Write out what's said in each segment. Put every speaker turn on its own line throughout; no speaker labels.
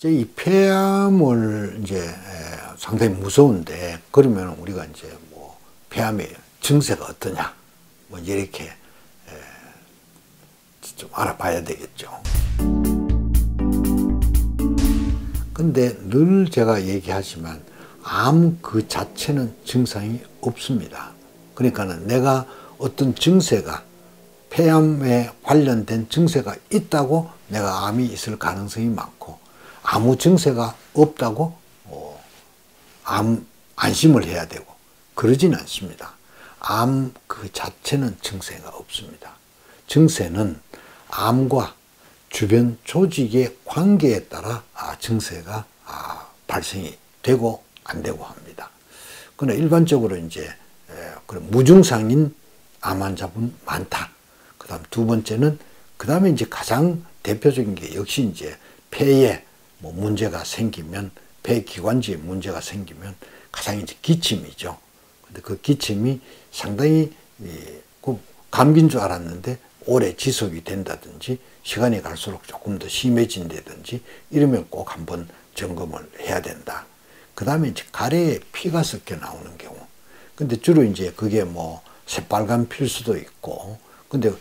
이 폐암을 이제 상당히 무서운데, 그러면 우리가 이제 뭐 폐암의 증세가 어떠냐, 뭐 이렇게 좀 알아봐야 되겠죠. 근데 늘 제가 얘기하지만 암 그 자체는 증상이 없습니다. 그러니까는 내가 어떤 증세가, 폐암에 관련된 증세가 있다고 내가 암이 있을 가능성이 많고, 아무 증세가 없다고 안심을 해야 되고, 그러진 않습니다. 암 그 자체는 증세가 없습니다. 증세는 암과 주변 조직의 관계에 따라 증세가 발생이 되고 안 되고 합니다. 그러나 일반적으로 이제 무증상인 암 환자분 많다. 그다음 두 번째는, 그다음에 이제 가장 대표적인 게 역시 이제 폐에 뭐 문제가 생기면, 폐 기관지에 문제가 생기면 가장 이제 기침이죠. 근데 그 기침이 상당히 감기인 줄 알았는데 오래 지속이 된다든지, 시간이 갈수록 조금 더 심해진다든지 이러면 꼭 한번 점검을 해야 된다. 그 다음에 이제 가래에 피가 섞여 나오는 경우. 근데 주로 이제 그게 뭐 새빨간 피일 수도 있고, 근데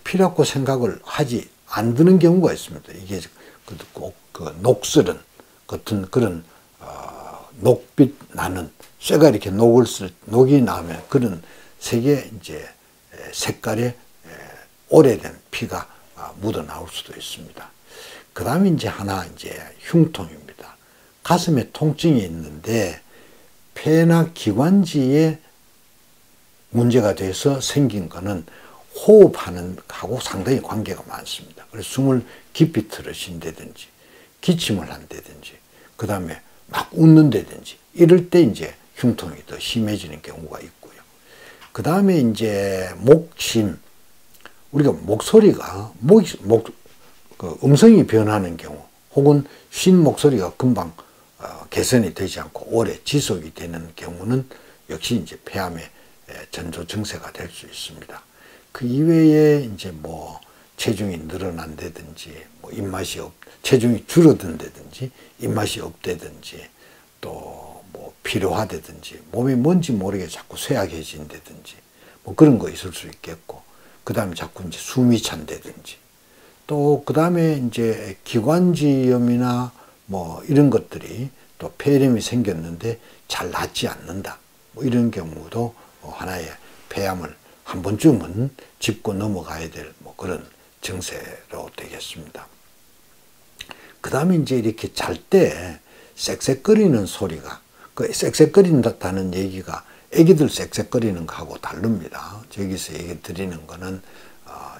피라고 생각을 하지 안 드는 경우가 있습니다. 이게 꼭 그 녹슬은 같은 그런 녹빛 나는, 쇠가 이렇게 녹이 나면 그런 색의 이제 색깔의 오래된 피가 묻어 나올 수도 있습니다. 그 다음에 이제 하나 이제 흉통입니다. 가슴에 통증이 있는데 폐나 기관지에 문제가 돼서 생긴 거는 호흡하는 하고 상당히 관계가 많습니다. 그래서 숨을 깊이 들으신다든지, 기침을 한다든지, 그 다음에 막 웃는다든지, 이럴 때 이제 흉통이 더 심해지는 경우가 있고요. 그 다음에 이제 목침, 우리가 목소리가, 음성이 변하는 경우, 혹은 쉰 목소리가 금방 개선이 되지 않고 오래 지속이 되는 경우는 역시 이제 폐암의 전조 증세가 될 수 있습니다. 그 이외에 이제 뭐 체중이 늘어난다든지, 뭐 체중이 줄어든다든지, 입맛이 없다든지, 또 뭐 피로하다든지, 몸이 뭔지 모르게 자꾸 쇠약해진다든지, 뭐 그런 거 있을 수 있겠고, 그 다음에 자꾸 이제 숨이 찬다든지, 또 그 다음에 이제 기관지염이나 뭐 이런 것들이 또 폐렴이 생겼는데 잘 낫지 않는다. 뭐 이런 경우도 하나의 폐암을 한 번쯤은 짚고 넘어가야 될 뭐 그런 증세로 되겠습니다. 그 다음에 이제 이렇게 잘 때 쌕쌕거리는 소리가, 그 쌕쌕거린다는 얘기가 애기들 쌕쌕거리는 거하고 다릅니다. 저기서 얘기 드리는 거는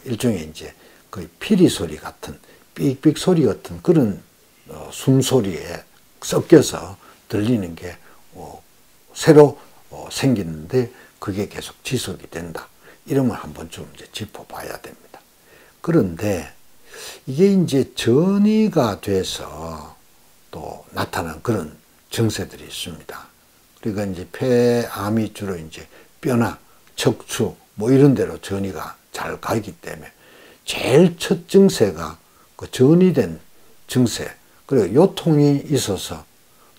일종의 이제 그 피리 소리 같은, 삑삑 소리 같은 그런 숨소리에 섞여서 들리는 게 새로 생기는데 그게 계속 지속이 된다. 이러면 한번 좀 이제 짚어봐야 됩니다. 그런데 이게 이제 전이가 돼서 또 나타난 그런 증세들이 있습니다. 그러니까 이제 폐암이 주로 이제 뼈나 척추 뭐 이런 데로 전이가 잘 가기 때문에 제일 첫 증세가 그 전이된 증세, 그리고 요통이 있어서,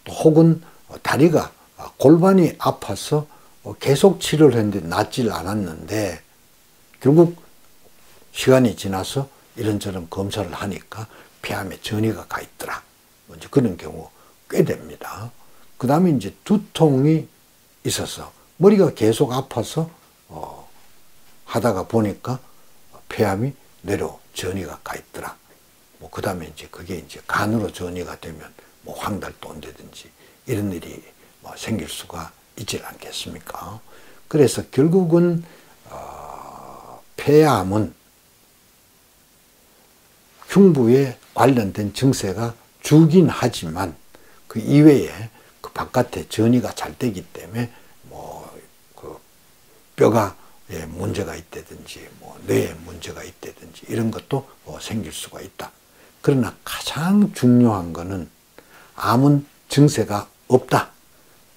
또 혹은 다리가, 골반이 아파서 계속 치료를 했는데 낫질 않았는데 결국 시간이 지나서 이런저런 검사를 하니까 폐암에 전이가 가 있더라. 이제 그런 경우 꽤 됩니다. 그 다음에 이제 두통이 있어서 머리가 계속 아파서 하다가 보니까 폐암이 뇌로 전이가 가 있더라. 뭐 그 다음에 이제 그게 이제 간으로 전이가 되면 뭐 황달도 온다든지 이런 일이 뭐 생길 수가 있지 않겠습니까? 그래서 결국은 폐암은 흉부에 관련된 증세가 주긴 하지만 그 이외에 그 바깥에 전이가 잘 되기 때문에 뭐 그 뼈가 문제가 있다든지, 뭐 뇌에 문제가 있다든지 이런 것도 생길 수가 있다. 그러나 가장 중요한 거는 암은 증세가 없다.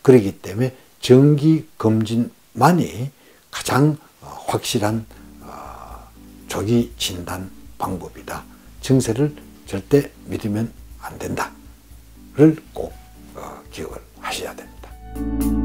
그렇기 때문에 정기 검진만이 가장 확실한 조기 진단 방법이다. 증세를 절대 믿으면 안 된다. 꼭 기억을 하셔야 됩니다.